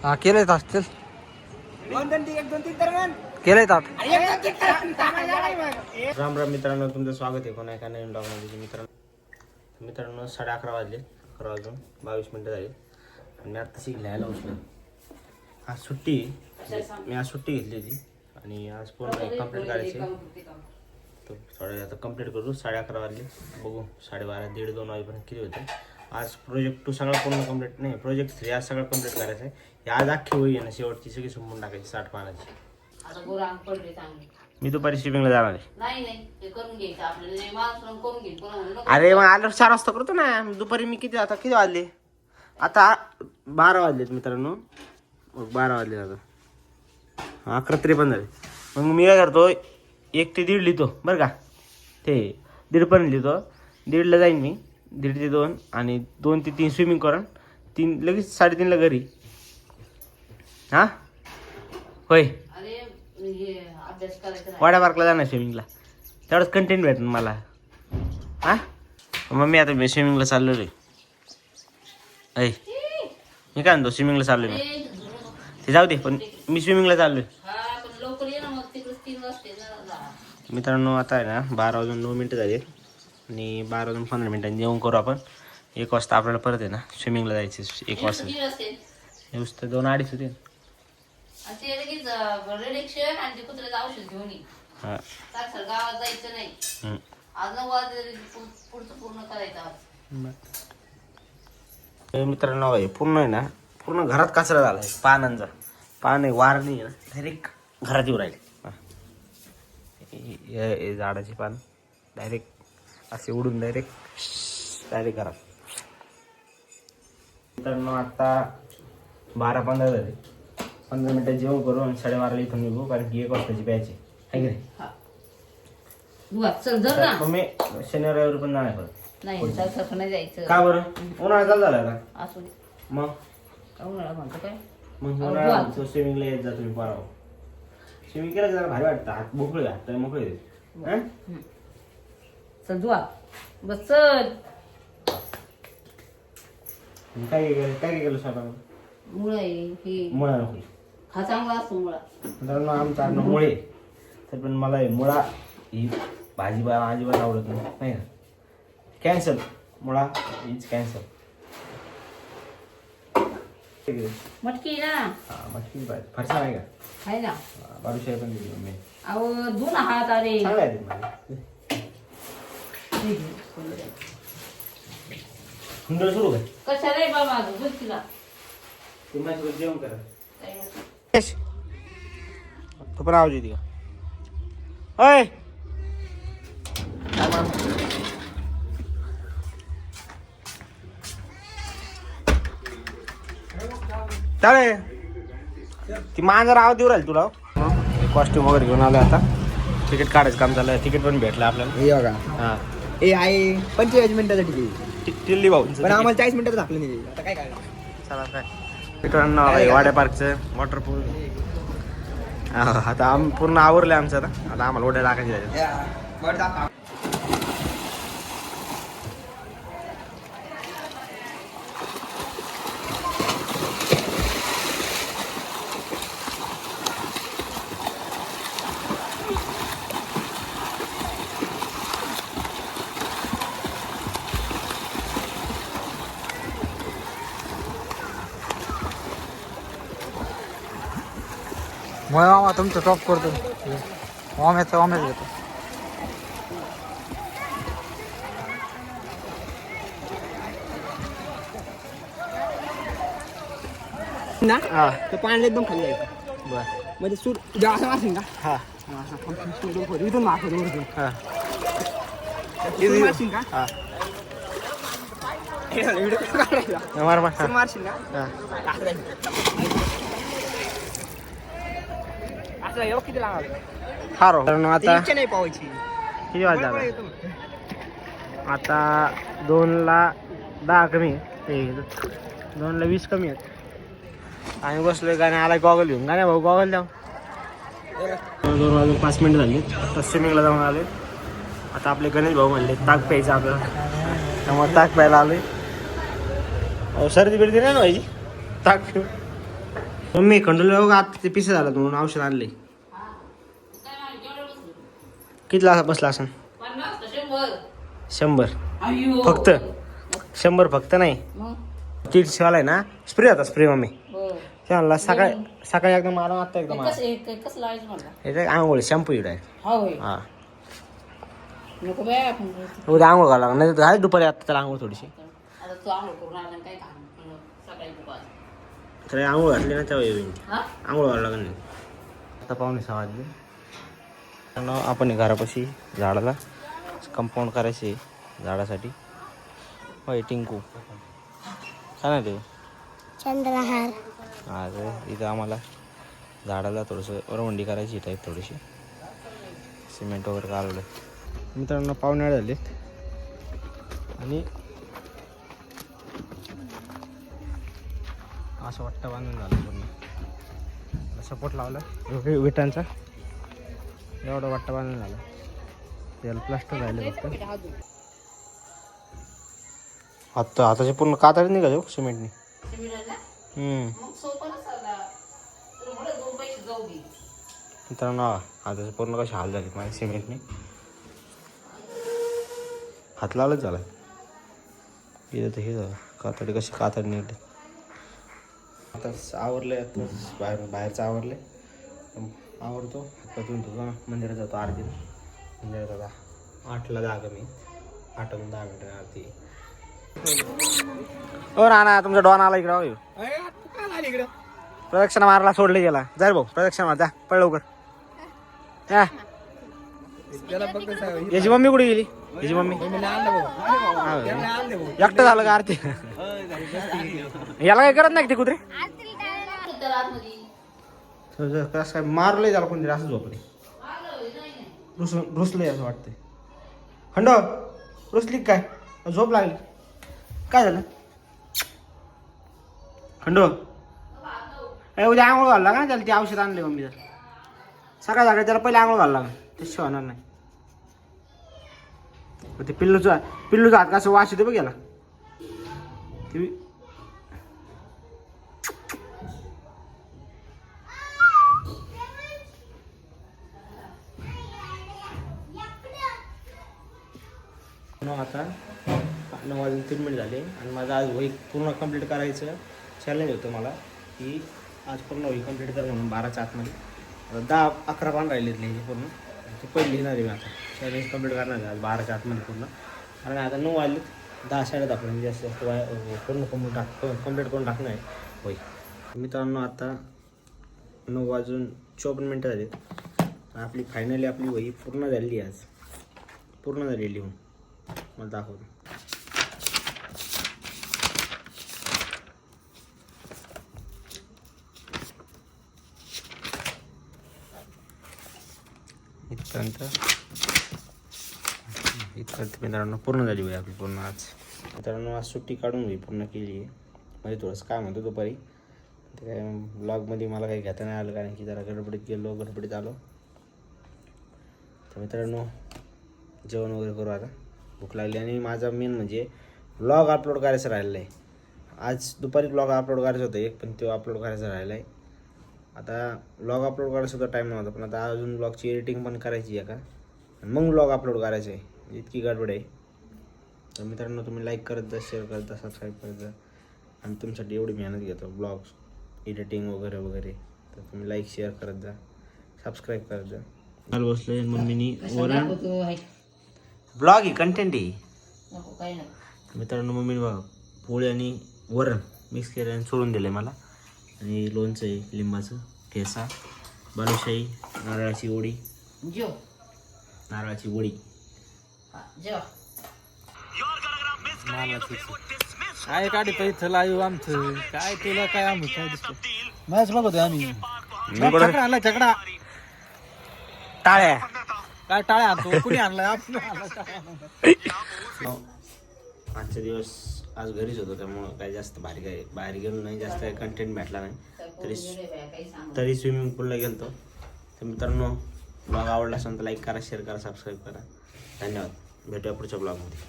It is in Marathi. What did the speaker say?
हा केलंय तास चल केलंय ताट. राम राम मित्रांनो, तुमचं स्वागत आहे पुन्हा एका नवीन ब्लॉगमध्ये. मित्रांनो 11:30 वाजले, 11 वाजून 22 मिनटं झाली आणि मी आत्ता शिकलायला उठलो. आज सुट्टी, मी आज सुट्टी घेतली होती आणि आज पूर्ण कंप्लीट करायची. तर थोडं आता कंप्लीट करू. 11:30 वाजले, बघू 12:30 1:30-2 वाजेपर्यंत किती होतं. आज प्रोजेक्ट 2 सगळं पूर्ण कंप्लीट नाही, प्रोजेक्ट 3 आज सगळं कंप्लीट करायचं आहे. आज अख्खी होई आहे ना, शेवटची सगळी संपून टाकायची 60 पानाची. मी दुपारी शिपिंगला जाणार आहे. अरे मग आलं 4 वाजता करतो ना. दुपारी मी किती वाजले, आता 12 वाजलेत मित्रांनो. मग 12 वाजले, आता 11:53 झाले. मग मी काय करतो, 1 ते 1:30 लिहितो बरं का. ते 1:30 पण लिहितो. 1:30ला जाईन मी, 1:30 ते 2 आणि 2 ते 3 स्विमिंग करून 3 लगेच 3:30ला घरी. हां होय, वाड्या पार्कला जाणार स्विमिंगला, तेवढंच कंटेंट भेटेल मला. हां मग मी आता स्विमिंगला चाललो रे. ऐ मी काय म्हणतो, स्विमिंगला चाललो मी. ते जाऊ दे, पण मी स्विमिंगला चाललोय मित्रांनो. आता आहे ना 12:09 झाले आणि 12:15 जेवण करू आपण. 1 वाजता आपल्याला परत आहे ना स्विमिंगला जायचं. 1 वाजता नुसतं 2-2:30 होते. मित्रांनो पूर्ण आहे ना, पूर्ण घरात कचरा झालाय पानांचा. पान आहे, वार नाही आहे ना, डायरेक्ट घरात येऊ राहिले. झाडाची पान डायरेक्ट असे उडून डायरेक्ट घरात. मित्रांनो आता 12:15 झाले. 15 मिनिटात जेवण करू आणि 12:30ला इथून निघू, कारण की 1 वाजताची बॅच आहे की नाही. मी शनिवार रविवारी पण जाणार परत. का बरं, उन्हाळा चालू झाला का? मग उन्हाळा स्विमिंगला येत जा तुम्ही. पराव स्विमिंग केलं जरा भारी वाटतं. हात मोकळे, हात मोकळे. काय केलं स्वतः? मुळा नको मित्रांनो, आमचा अन्न मुळे. तर पण मला मुळा ही भाजी अजिबात आवडत नाही ना. Cancel, Mula is cancel. मटकी ना, मटकी पाहिजे. फरसा नाही का? आहे ना, बालुशाही पण दिली मी. अहो दोन हात. अरे चांगला आहे सुंदर सुरू आहे. कशा रे बाबा, तिला तुम्हाला जेवण करा. तो पण आवाज येते का? होय चालेल. ती मांजर आवाज देऊ राहील तुला. कॉस्ट्युम वगैरे घेऊन आलो. आता तिकीट काढायचं काम चालू आहे. तिकीट पण भेटलं आपल्याला. हे बघा, हां हे आहे 45 मिनिटाचं तिकीट. टिल्ली भाऊ पण आम्हाला 40 मिनिटाचं दाखलं नाही. आता काय करायचं? चला काय मित्रांनो, वाड्या पार्कचं वॉटरपूल. आता पूर्ण आवरलं आमचं. आता आम्हाला ओढ्या टाकायची आहे. मग मामा तुमचं टॉप करतो. ओमेच घेतो. ना तर पाण्याला एकदम खाली जायचं. बरं म्हणजे सूट असं मारशील का? हां इथून मारशील वरतून. हां मारशील का? हां व्हिडिओ काढायचा. मारशील का? असं एवढं किती लागणार? हारो आता इच्छा नाही पावायची. किती वाजता आता 2:10 कमी आहे. 2:20 कमी आहेत. आम्ही बसलोय. गाणे आला गॉगल घेऊन. गाण्या भाऊ गॉगल द्या. 2 वाजून 5 मिनिटं झाली. आता स्विमिंगला जाऊन आले. आता आपले गणेश भाऊ म्हणले ताक प्यायचं आपल्याला, त्यामुळे ताक प्यायला आलोय. सर्दी बिर्दी नाही ना व्हायची ताक पिऊ. मम्मी खंडोला बघ आता ते पिसे झालं म्हणून औषध आणले. कितीला बसला असं? 100 फक्त 100 फक्त नाही. 150 वाला आहे ना. स्प्रे होता स्प्रे मम्मी त्याला सकाळी एकदम मारून आता एकदम आंघोळ शॅम्पू इकडे हा उद्या आंघोळ घाला लागणार नाही तर दुपारी आता त्याला आंघोळ थोडीशी तर आंघोळ घातली ना तेव्हा येईल आंघोळ घालावं लागणार नाही. आता 5:45 वाजले. आपण घरापाशी झाडाला कंपाऊंड करायचे झाडासाठी. होय टिंकू काय नाही ते चंद्रहार. आज इथं आम्हाला झाडाला थोडंसं रवंडी करायची टाईप थोडीशी सिमेंट वगैरे काढलं. मित्रांनो पावणे झालेत आणि असं वाटतं बांधून झालं पूर्ण. सपोर्ट लावला विटांचा एवढं वाटतं बांधून झालं. त्याला प्लास्टर राहिलं फक्त. आताचे पूर्ण कातडी निघाले सिमेंटने. मित्रांनो आता पूर्ण कसे हाल झाले माझ्या सिमेंटने. हात लावलंच झाला इथं तर हे झालं कातडी कशी कातडी निघते. आता आवरले आता बाहेरचं आवरले आवरतो हातपातून धुतो मंदिरात जातो आरती. मंदिरात आता 8ला जागा मी 8 10 मिनिटं आरती. हो ना तुमचा डॉन आला इकडं प्रदक्षिणा मारायला सोडले गेला. जाय भाऊ प्रदक्षिणा मार जा पळ लवकर. याची मम्मी कुठे गेली? याची मम्मी एकटं झालं का आरती? याला काय करत नाही ते कुत्रे कसं काय मारलंय त्याला कोणतरी असं झोपले रुसलंय असं वाटतंय. खंड रुसली काय झोप लागली काय झालं? खंडो उद्या आंघोळ घालला लागा ना त्याला ते औषध आणले मम्मी. तर सकाळ सकाळी त्याला पहिले आंघोळ घालला लागा त्याशिवाय होणार नाही. ते पिल्लूचा हात कसं वास येते बघ याला. आता 9:03 झाले आणि माझं आज वही पूर्ण कंप्लीट करायचं चॅलेंज होतं मला की आज पूर्ण वही कंप्लीट कर म्हणून 12च्या आतमध्ये. आता 10-11 पान राहिलेत लिहायचे पूर्ण. ते पहिले लिहिणार आहे मी आता चॅलेंज कंप्लीट करणार आहे आज 12च्या आतमध्ये पूर्ण. आणि आता 9 वाजलेत 10-10:30 पर्यंत जास्त पूर्ण कंप्लीट करून टाकणार आहे वही. मित्रांनो आता 9:54 झालेत. आपली फायनली आपली वही पूर्ण झालेली आज पूर्ण झालेली लिहून मला दाखवतो. इथपर्यंत मित्रांनो पूर्ण झाली होई आपली पूर्ण आज. मित्रांनो आज सुट्टी काढून होई पूर्ण केली आहे. म्हणजे थोडंसं काम होतं दुपारी ते काय ब्लॉगमध्ये मला काही घेता नाही आलं कारण की जरा गडबडीत आलो. तर मित्रांनो जेवण वगैरे करू आता भूक लागली. आणि माझा मेन म्हणजे ब्लॉग अपलोड करायचं राहिलेलं आहे. आज दुपारी ब्लॉग अपलोड करायचं होतं एक पण तो अपलोड करायचा राहिला आहे. आता ब्लॉग अपलोड करायला टाईम नव्हता पण आता अजून ब्लॉगची एडिटिंग पण करायची आहे का आणि मग ब्लॉग अपलोड करायचं आहे. इतकी गडबड आहे. तर मित्रांनो तुम्ही लाईक करत जा शेअर करत जा सबस्क्राईब करत जा. आणि तुमच्यासाठी एवढी मेहनत घेतो ब्लॉग्स एडिटिंग वगैरे तर तुम्ही लाईक शेअर करत जा सबस्क्राईब करत जा. काल बसलोय मम्मीनी वरण ब्लॉग ही कंटेंट आहे. मित्रांनो मम्मीने बघा पोळी आणि वरण मिक्स केलं आणि सोडून दिलं आहे मला. आणि लोणचं आहे लिंबाचं ठेसा बालुशाही नारळाची वडी काय काढी पैसे लाईव्ह आमचं काय तुला काय आम्ही काय दिसतो मॅच बघतोय आम्ही. आणला चकडा टाळ्या काय टाळ्या आणतो कुणी आणलाय आपण. आजचा दिवस आज घरीच होतो त्यामुळं काय जास्त बाहेर गेलो नाही जास्त काही कंटेंट भेटला नाही. तरी स्विमिंग पूलला गेलो. तर मित्रांनो ब्लॉग आवडला असेल तर लाईक करा शेअर करा सबस्क्राईब करा. धन्यवाद. भेटूया पुढच्या ब्लॉगमध्ये.